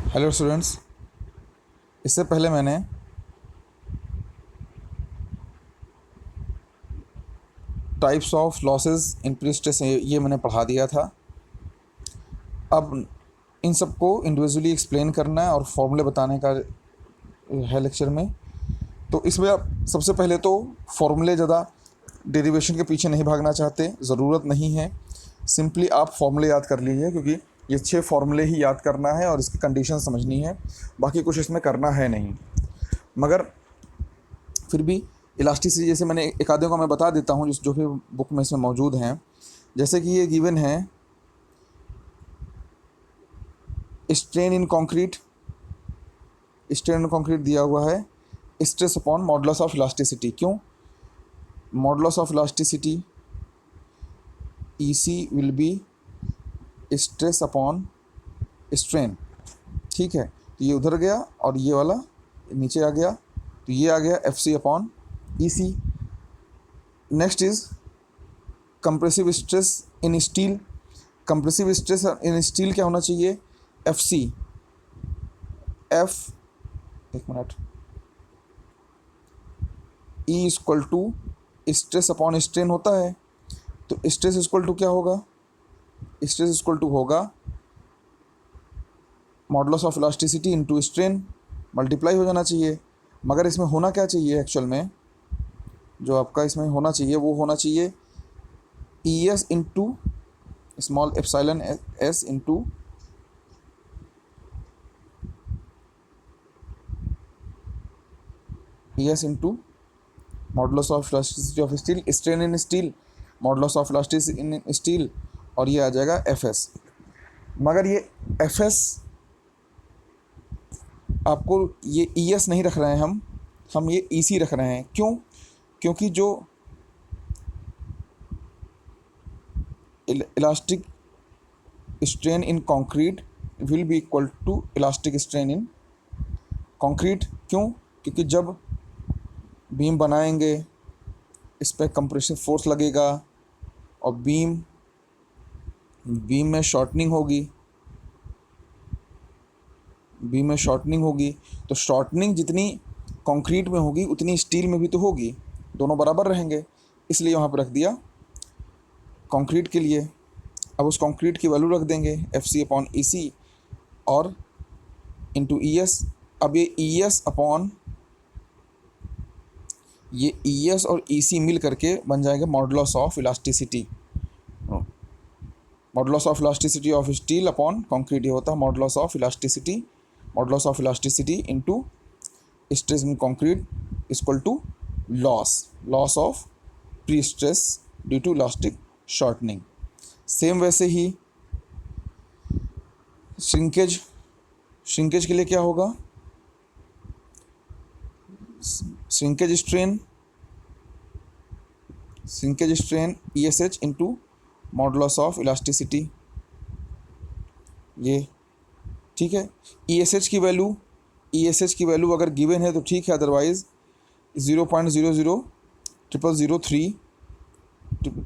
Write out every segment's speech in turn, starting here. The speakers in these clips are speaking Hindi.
Hello students. इससे पहले मैंने types of losses in pre-stress ये मैंने पढ़ा दिया था। अब इन सबको इंडिविजुअली एक्सप्लेन करना है और फॉर्मूले बताने का है लेक्चर में। तो इसमें आप सबसे पहले तो फॉर्मूले ज़्यादा डेरिवेशन के पीछे नहीं भागना चाहते, ज़रूरत नहीं है। सिंपली आप फॉर्मूले याद कर लीजिए, क्योंकि ये 6 फॉर्मूले ही याद करना है और इसकी कंडीशन समझनी है, बाकी कुछ इसमें करना है नहीं। मगर फिर भी इलास्टिसिटी जैसे मैंने एक आधे को मैं बता देता हूँ जो भी बुक में इसमें मौजूद हैं। जैसे कि ये गिवन है strain in concrete, strain in concrete दिया हुआ है stress upon modulus of elasticity. क्यों? Modulus of elasticity EC will be stress upon strain. ठीक है, तो ये उधर गया और ये वाला नीचे आ गया, तो ये आ गया FC upon EC। Next is compressive stress in steel. Compressive stress in steel क्या होना चाहिए? FC एक minute, E equal to stress upon strain होता है। तो स्ट्रेस इक्वल टू क्या होगा? स्ट्रेस इक्वल टू होगा modulus of elasticity into strain, multiply हो जाना चाहिए। मगर इसमें होना क्या चाहिए एक्चुअल में? जो आपका इसमें होना चाहिए वो होना चाहिए ES into small epsilon S into ES into modulus of elasticity of steel, strain in steel, modulus of elasticity in steel, और ये आ जाएगा FS। मगर ये FS आपको ये ES नहीं रख रहे हैं, हम ये EC रख रहे हैं। क्यों? क्योंकि जो elastic strain in concrete will be equal to elastic strain in concrete. क्यों? क्योंकि जब बीम बनाएंगे इस पर कंप्रेसिव फोर्स लगेगा और बीम में शॉर्टनिंग होगी, तो शॉर्टनिंग जितनी कंक्रीट में होगी उतनी स्टील में भी तो होगी, दोनों बराबर रहेंगे, इसलिए वहाँ पर रख दिया कंक्रीट के लिए। अब उस कंक्रीट की वैल्यू रख देंगे FC अपॉन EC और इंटू ES। अब ये ES और EC मिल करके बन जाएगा modulus of elasticity. Modulus of elasticity of steel upon concrete, ये होता है modulus of elasticity into stress in concrete equal to loss of pre stress due to elastic shortening. Same वैसे ही श्रिंकेज के लिए क्या होगा? Shrinkage strain ESH into modulus of elasticity, ये ठीक है। ESH की वैल्यू अगर गिवन है तो ठीक है, otherwise 0.00003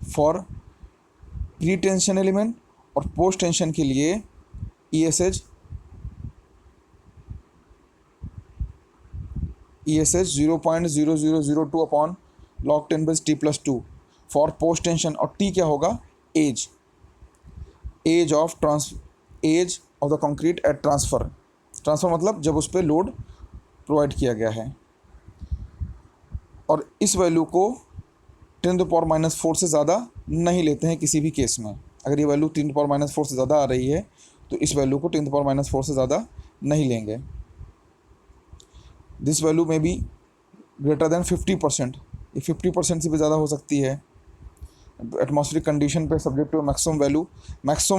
for pre tension element, और पोस्ट टेंशन के लिए ESH 0.0002 upon log 10/T+2 for post tension. और T क्या होगा? Age of the concrete at transfer मतलब जब उस पर लोड प्रोवाइड किया गया है। और इस वैल्यू को 10⁻⁴ से ज़्यादा नहीं लेते हैं किसी भी केस में। अगर ये वैल्यू 10⁻⁴ से ज़्यादा आ रही है तो इस वैल्यू को 10⁻⁴ से ज़्यादा नहीं लेंगे। दिस वैल्यू में भी ग्रेटर देन 50%, ये 50% से भी ज़्यादा हो सकती है। एटमॉस्फेरिक कंडीशन पे subject to maximum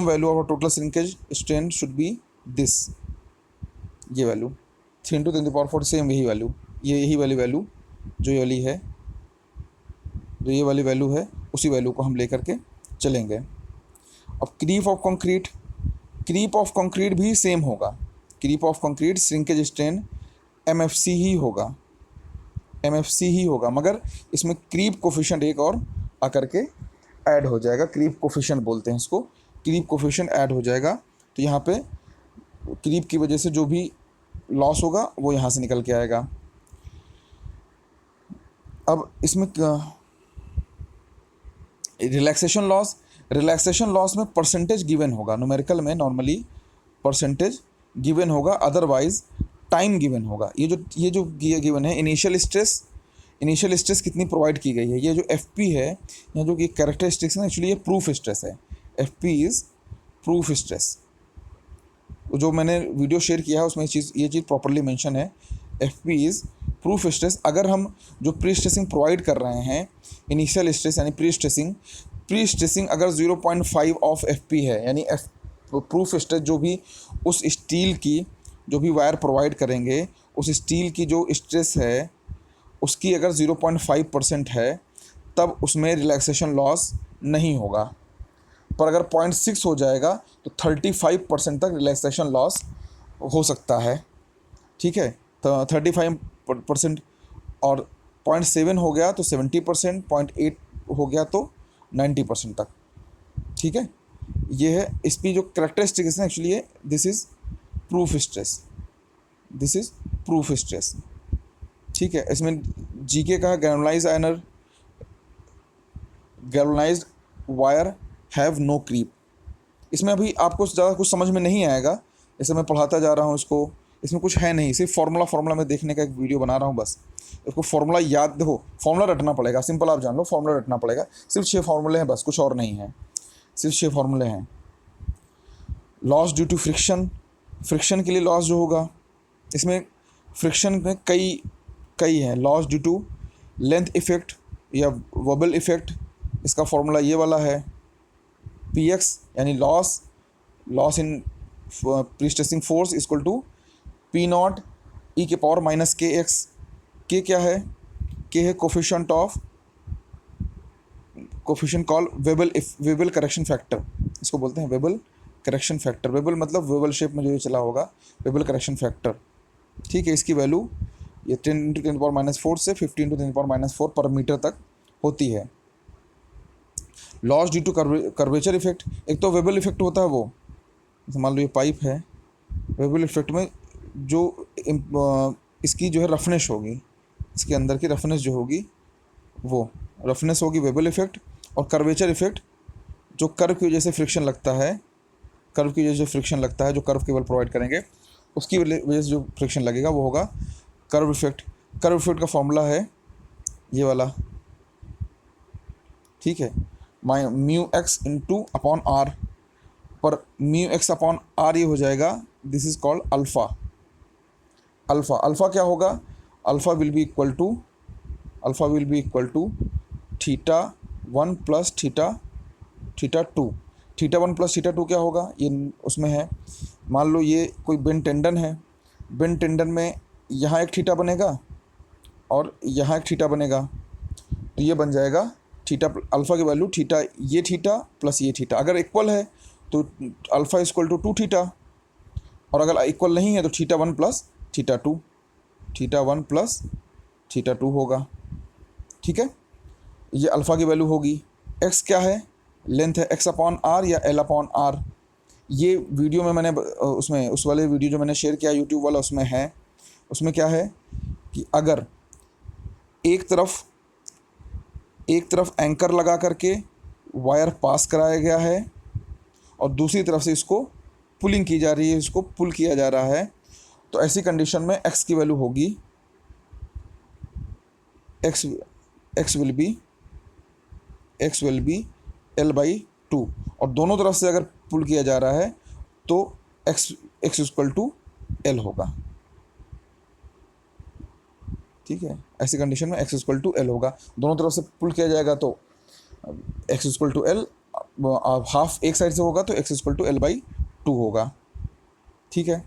value of total shrinkage strain should be this, ये वैल्यू 3 × 10⁻⁴, सेम यही वैल्यू, यही वाली वैल्यू जो ये वाली वैल्यू है उसी वैल्यू को हम लेकर के चलेंगे। अब क्रीप ऑफ कंक्रीट भी सेम होगा। Creep of concrete shrinkage strain MFC ही होगा, मगर इसमें क्रीप कोफिशिएंट एक और आकर के ऐड हो जाएगा। क्रीप कोफिशिएंट बोलते हैं इसको, क्रीप कोफिशिएंट ऐड हो जाएगा। तो यहाँ पे क्रीप की वजह से जो भी लॉस होगा वो यहाँ से निकल के आएगा। अब इसमें रिलैक्सेशन लॉस में परसेंटेज गिवन होगा, न्यूमेरिकल में नॉर्मली परसेंटेज गिवन होगा, अदरवाइज टाइम गिवन होगा। ये जो गिवन है, इनिशियल स्ट्रेस कितनी प्रोवाइड की गई है। ये जो एफ पी है, या जो कि कैरेक्टरिस्टिक्स है, एक्चुअली ये प्रूफ स्ट्रेस है। F P is proof stress. जो मैंने वीडियो शेयर किया है उसमें ये चीज़ प्रॉपरली मेंशन है। F P is proof stress. अगर हम जो प्री स्ट्रेसिंग प्रोवाइड कर रहे हैं, इनिशियल स्ट्रेस यानी प्री स्ट्रेसिंग अगर 0.5 ऑफ एफ पी है, यानी प्रूफ स्ट्रेस जो भी उस स्टील की जो भी वायर प्रोवाइड करेंगे, उस स्टील की जो स्ट्रेस है उसकी अगर 0.5% है, तब उसमें रिलैक्सेशन लॉस नहीं होगा। पर अगर 0.6 हो जाएगा तो 35% तक रिलैक्सेशन लॉस हो सकता है। ठीक है, तो 35%, और 0.7 हो गया तो 70%, 0.8 हो गया तो 90% तक। ठीक है, ये है इसकी जो करेक्टरिस्टिक्स है। एक्चुअली ये दिस इज़ प्रूफ स्ट्रेस। ठीक है, इसमें जीके का galvanized wire have no creep. इसमें अभी आपको ज़्यादा कुछ समझ में नहीं आएगा, जैसे मैं पढ़ाता जा रहा हूँ इसको, इसमें कुछ है नहीं, सिर्फ फार्मूला में देखने का एक वीडियो बना रहा हूँ बस। इसको फार्मूला याद, देखो फार्मूला रटना पड़ेगा, सिंपल आप जान लो, फार्मूला रटना पड़ेगा। सिर्फ 6 फार्मूले हैं बस, कुछ और नहीं है, सिर्फ 6 फार्मूले हैं। लॉस ड्यू टू फ्रिक्शन के लिए लॉस जो होगा, इसमें फ्रिक्शन में कई हैं। Loss due to length effect या वबल इफेक्ट, इसका फॉर्मूला ये वाला है। पी एक्स यानी loss in pre stressing force equal to P naught e के पावर माइनस के एक्स। के क्या है? के है कोफिशिएंट कॉल वेबल करेक्शन फैक्टर, इसको बोलते हैं वेबल करेक्शन फैक्टर। वेबल मतलब वेबल शेप में जो ये चला होगा, वेबल करेक्शन फैक्टर। ठीक है, इसकी वैल्यू ये 10 × 10⁻⁴ से 15 × 10⁻⁴ पर मीटर तक होती है। Loss due to curvature effect, एक तो वेबल इफेक्ट होता है, वो मान लो ये पाइप है, वेबल इफेक्ट में जो इसकी जो है रफनेस होगी, इसके अंदर की रफनेस जो होगी वो रफनेस होगी वेबल इफेक्ट। और कर्वेचर इफेक्ट जो कर्व की वजह से फ्रिक्शन लगता है, जो कर्व केबल प्रोवाइड करेंगे उसकी वजह से जो फ्रिक्शन लगेगा वो होगा कर्व इफेक्ट। कर्व इफेक्ट का फॉर्मूला है ये वाला। ठीक है, mu x into upon r, पर म्यू एक्स अपॉन आर ये हो जाएगा, this is called alpha. Alpha क्या होगा? Alpha will be equal to theta 1 plus theta 2। Theta 1 plus theta 2 क्या होगा? ये उसमें है, मान लो ये कोई बेंड टेंडन है, बेंड टेंडन में यहाँ एक थीटा बनेगा और यहाँ एक थीटा बनेगा, तो ये बन जाएगा थीटा, अल्फ़ा की वैल्यू थीटा, ये थीटा प्लस ये थीटा। अगर इक्वल है तो अल्फ़ा इक्वल टू 2 थीटा, और अगर इक्वल नहीं है तो थीटा 1 प्लस थीटा 2 होगा। ठीक है, ये अल्फ़ा की वैल्यू होगी। एक्स क्या है? लेंथ है, एक्स अपॉन आर या एल अपॉन आर। ये वीडियो में मैंने उसमें उस वाले वीडियो जो मैंने शेयर किया यूट्यूब वाला, उसमें है, उसमें क्या है कि अगर एक तरफ एंकर लगा करके वायर पास कराया गया है और दूसरी तरफ से इसको पुलिंग की जा रही है, इसको पुल किया जा रहा है, तो ऐसी कंडीशन में एक्स की वैल्यू होगी, एक्स विल बी L/2, और दोनों तरफ से अगर पुल किया जा रहा है तो x इक्वल टू L होगा। ठीक है, ऐसी कंडीशन में x इक्वल टू L होगा। दोनों तरफ से पुल किया जाएगा तो x equal to L, half एक साइड से होगा तो x इक्वल टू L/2 होगा। ठीक है,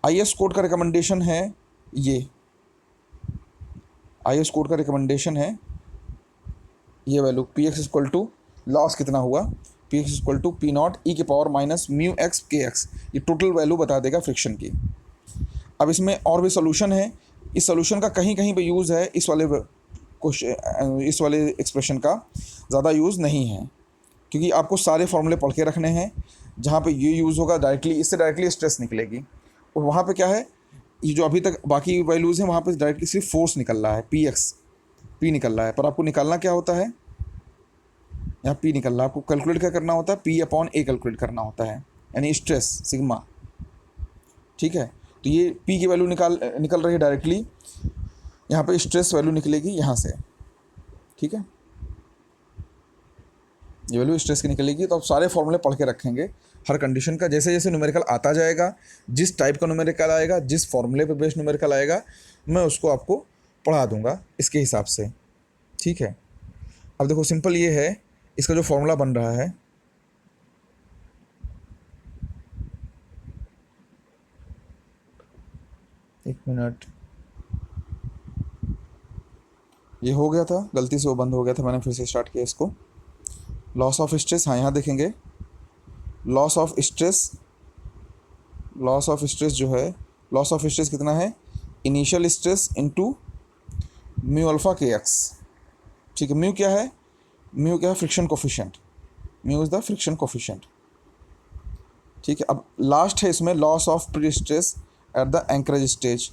IS कोड का रिकमेंडेशन है, ये IS कोड का रिकमेंडेशन है, ये value Px equal to loss कितना हुआ, Px equal to P naught e के पावर माइनस म्यू एक्स के एक्स, ये टोटल वैल्यू बता देगा फ्रिक्शन की। अब इसमें और भी सोल्यूशन है, इस सोल्यूशन का कहीं पे यूज़ है, इस वाले एक्सप्रेशन का ज़्यादा यूज़ नहीं है, क्योंकि आपको सारे फॉर्मूले पढ़ के रखने हैं। जहाँ पे ये यूज़ होगा डायरेक्टली, इससे डायरेक्टली स्ट्रेस निकलेगी। और वहाँ पे क्या है, ये जो अभी तक बाकी वैल्यूज़ हैं वहाँ पे डायरेक्टली सिर्फ फोर्स निकल रहा है, पी निकल रहा है। पर आपको निकालना क्या होता है, यहाँ पी निकल रहा है, आपको कैलकुलेट क्या करना होता है, पी अपॉन ए कैलकुलेट करना होता है, यानी स्ट्रेस सिग्मा। ठीक है, तो ये पी की वैल्यू निकल रही है डायरेक्टली, यहाँ पे स्ट्रेस वैल्यू निकलेगी यहाँ से। ठीक है, ये वैल्यू स्ट्रेस की निकलेगी। तो आप सारे फॉर्मूले पढ़ के रखेंगे हर कंडीशन का, जैसे जैसे न्यूमेरिकल आता जाएगा, जिस टाइप का न्यूमेरिकल आएगा, जिस फॉर्मूले पे बेस्ड न्यूमेरिकल आएगा, मैं उसको आपको पढ़ा दूंगा इसके हिसाब से। ठीक है, अब देखो सिंपल ये है, इसका जो फॉर्मूला बन रहा है, एक मिनट, ये हो गया था, गलती से वो बंद हो गया था, मैंने फिर से स्टार्ट किया इसको। लॉस ऑफ स्ट्रेस, हाँ यहाँ देखेंगे, loss of stress, loss of stress जो है, लॉस ऑफ स्ट्रेस कितना है, initial stress into mu alpha के एक्स। ठीक है, म्यू क्या है, म्यू क्या है, friction coefficient, mu is the friction coefficient. ठीक है, अब लास्ट है इसमें loss of pre stress at the anchorage stage,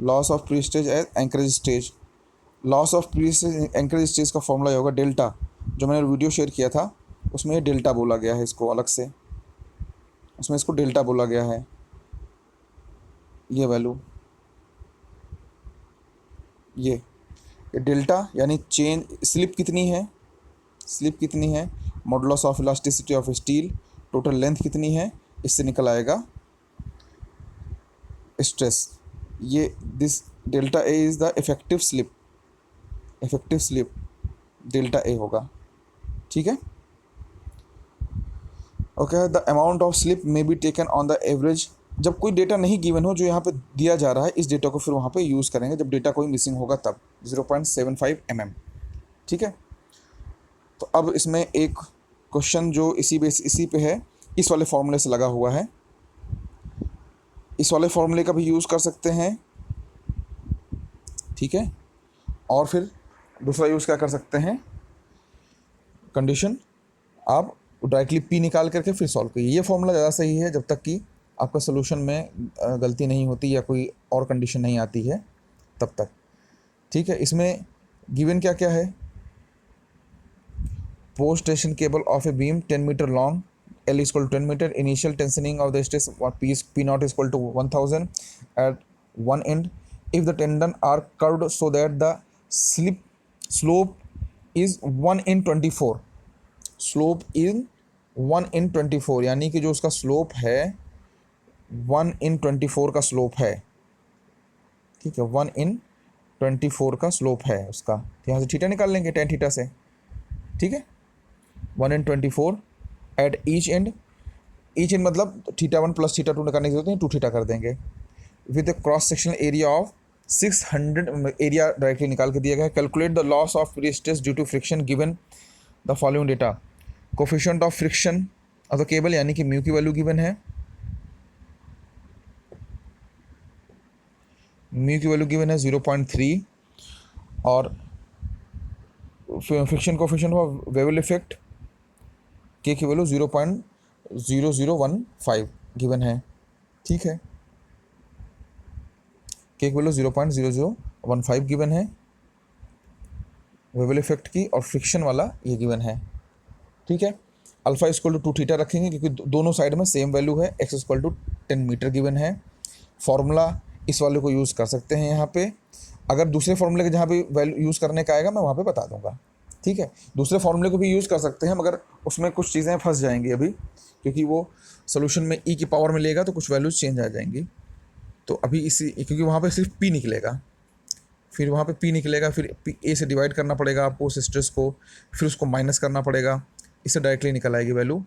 loss of pre stage at anchorage stage. Loss of pre anchorage stage का फॉर्मूला ये होगा डेल्टा, जो मैंने वीडियो शेयर किया था उसमें ये डेल्टा बोला गया है, इसको अलग से, उसमें इसको डेल्टा बोला गया है, ये वैल्यू, ये डेल्टा यानी चेन स्लिप कितनी है, स्लिप कितनी है, modulus of elasticity of steel, total length कितनी है, इससे निकल आएगा स्ट्रेस। ये this delta A is the effective slip, effective slip delta A होगा। ठीक है, okay, the amount of slip may be taken on the average, जब कोई डेटा नहीं गिवन हो, जो यहाँ पे दिया जा रहा है, इस डेटा को फिर वहाँ पे यूज़ करेंगे जब डेटा कोई मिसिंग होगा तब, 0.75 mm। ठीक है, तो अब इसमें एक क्वेश्चन जो इसी पे है, इस वाले फॉर्मूले से लगा हुआ है, इस वाले फॉर्मूले का भी यूज़ कर सकते हैं। ठीक है, और फिर दूसरा यूज़ क्या कर सकते हैं, कंडीशन आप डायरेक्टली पी निकाल करके फिर सॉल्व करिए। ये फॉर्मूला ज़्यादा सही है जब तक कि आपका सोल्यूशन में गलती नहीं होती या कोई और कंडीशन नहीं आती है तब तक। ठीक है, इसमें गिवन क्या क्या है, post tension cable of a beam 10 metre long, L is equal to 10 meter, initial tensioning of the stress P naught is equal to 1000 at one end, if the tendon are curved so that the slope is 1 in 24, slope in 1 in 24, यानी कि जो उसका स्लोप है 1 in 24 का स्लोप है। ठीक है, 1 in 24 का स्लोप है उसका, तो यहाँ से थीटा निकाल लेंगे टेन थीटा से। ठीक है, 1 in 24 एट ईच एंड मतलब θ1 प्लस θ2 निकालने की जरूरत नहीं, 2 थीटा कर देंगे, with the cross sectional area of 600, area directly निकाल के दिया गया है। Calculate the loss of free stress due to friction given the following data, coefficient of friction of the cable यानी कि म्यू की वैल्यू गिवन है, म्यू की वैल्यू गिवन है 0.3, और friction coefficient of wobble effect के की वैल्यू 0.0015 गिवन है। ठीक है, के की वैल्यू 0.0015 गिवन है वेवल इफेक्ट की, और फ्रिक्शन वाला ये गिवन है। ठीक है, अल्फा इक्वल टू 2 थीटा रखेंगे क्योंकि दोनों साइड में सेम वैल्यू है, x equal to 10 metre given है। फॉर्मूला इस वाले को यूज़ कर सकते हैं यहाँ पे, अगर दूसरे फॉर्मूले के जहाँ भी वैल्यू यूज़ करने का आएगा मैं वहाँ पे बता दूंगा। ठीक है, दूसरे फॉर्मूले को भी यूज़ कर सकते हैं मगर उसमें कुछ चीज़ें फंस जाएंगी अभी, क्योंकि वो सोल्यूशन में ई की पावर में लेगा तो कुछ वैल्यूज चेंज आ जाएंगी। तो अभी इसी, क्योंकि वहाँ पे सिर्फ पी निकलेगा, फिर वहाँ पे पी निकलेगा, फिर पी ए से डिवाइड करना पड़ेगा आपको उस स्ट्रेस को, फिर उसको माइनस करना पड़ेगा, इससे डायरेक्टली निकल आएगी वैल्यू।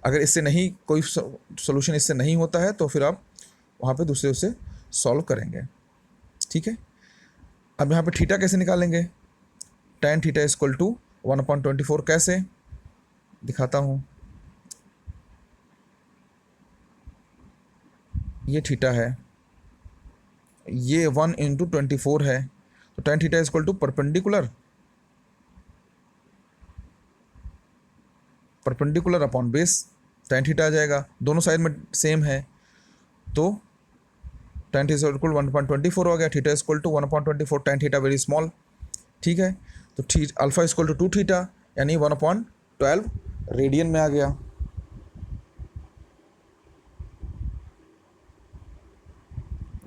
अगर इससे नहीं कोई सोल्यूशन इससे नहीं होता है तो फिर आप वहाँ पे दूसरे उसे सॉल्व करेंगे। ठीक है, अब यहाँ पे थीटा कैसे निकालेंगे, tan थीटा इक्वल टू 1/24, कैसे दिखाता हूँ, ये थीटा है, ये 1 × 24 है, तो tan theta equal to perpendicular upon base, tan theta आ जाएगा, दोनों साइड में सेम है तो tan थीटा इक्वल 1.24 हो गया, theta equal to 1.24, tan theta very small, ठीक है। तो अल्फा इक्वल टू 2 थीटा यानी 1/12 रेडियन में आ गया।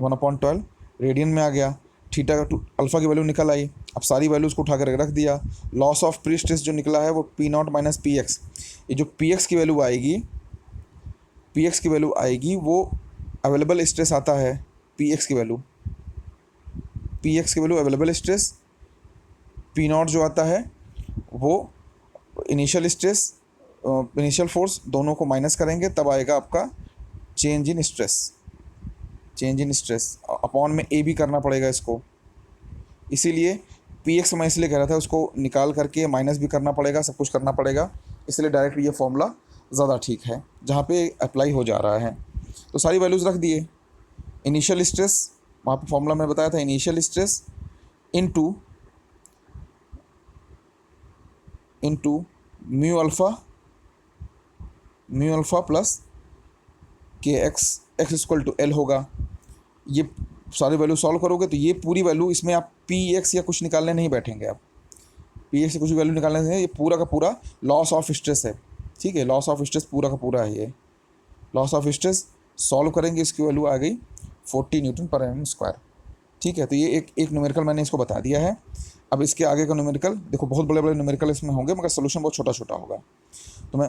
1/12 रेडियन में आ गया। थीटा का अल्फा की वैल्यू निकल आई। अब सारी वैल्यूज़ को उठा कर रख दिया। लॉस ऑफ प्री स्ट्रेस जो निकला है वो P0 माइनस पी एक्स, ये जो Px की वैल्यू आएगी, Px की वैल्यू आएगी वो अवेलेबल स्ट्रेस आता है, Px की वैल्यू, Px की वैल्यू अवेलेबल स्ट्रेस, P0 जो आता है वो इनिशियल स्ट्रेस, इनिशियल फोर्स, दोनों को माइनस करेंगे तब आएगा आपका change in stress. Change in stress upon में ए भी करना पड़ेगा इसको, इसीलिए Px मैं इसलिए कह रहा था उसको निकाल करके माइनस भी करना पड़ेगा, सब कुछ करना पड़ेगा, इसलिए डायरेक्ट ये फॉर्मूला ज़्यादा ठीक है जहाँ पे अप्लाई हो जा रहा है। तो सारी वैल्यूज़ रख दिए। इनिशियल स्ट्रेस वहाँ पे फॉर्मूला मैंने बताया था, initial stress into mu alpha plus के एक्स इक्वल टू एल होगा। ये सारी वैल्यू सॉल्व करोगे तो ये पूरी वैल्यू, इसमें आप Px या कुछ निकालने नहीं बैठेंगे, आप Px से कुछ वैल्यू निकालने से, ये पूरा का पूरा लॉस ऑफ स्ट्रेस है, ठीक है। लॉस ऑफ स्ट्रेस पूरा का पूरा है, ये लॉस ऑफ स्ट्रेस सॉल्व करेंगे, इसकी वैल्यू आ गई 40 न्यूटन पर mm स्क्वायर, ठीक है। तो ये एक न्यूमेरिकल मैंने इसको बता दिया है। अब इसके आगे का न्यूमेरिकल देखो, बहुत बड़े बड़े न्यूमेरिकल इसमें होंगे मगर सोल्यूशन बहुत छोटा छोटा होगा। तो मैं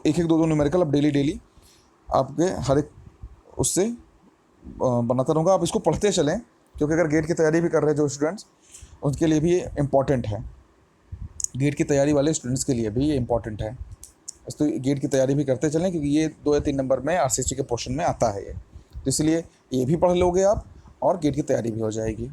एक दो न्यूमेरिकल अब डेली आपके हर एक उससे बनाता रहूँगा। आप इसको पढ़ते चलें, क्योंकि अगर गेट की तैयारी भी कर रहे हैं जो स्टूडेंट्स, उनके लिए भी ये इम्पॉर्टेंट है। गेट की तैयारी वाले स्टूडेंट्स के लिए भी ये इम्पॉर्टेंट है, तो गेट की तैयारी भी करते चलें, क्योंकि ये 2 या 3 नंबर में RCC के पोर्शन में आता है ये, तो इसलिए ये भी पढ़ लोगे आप और गेट की तैयारी भी हो जाएगी।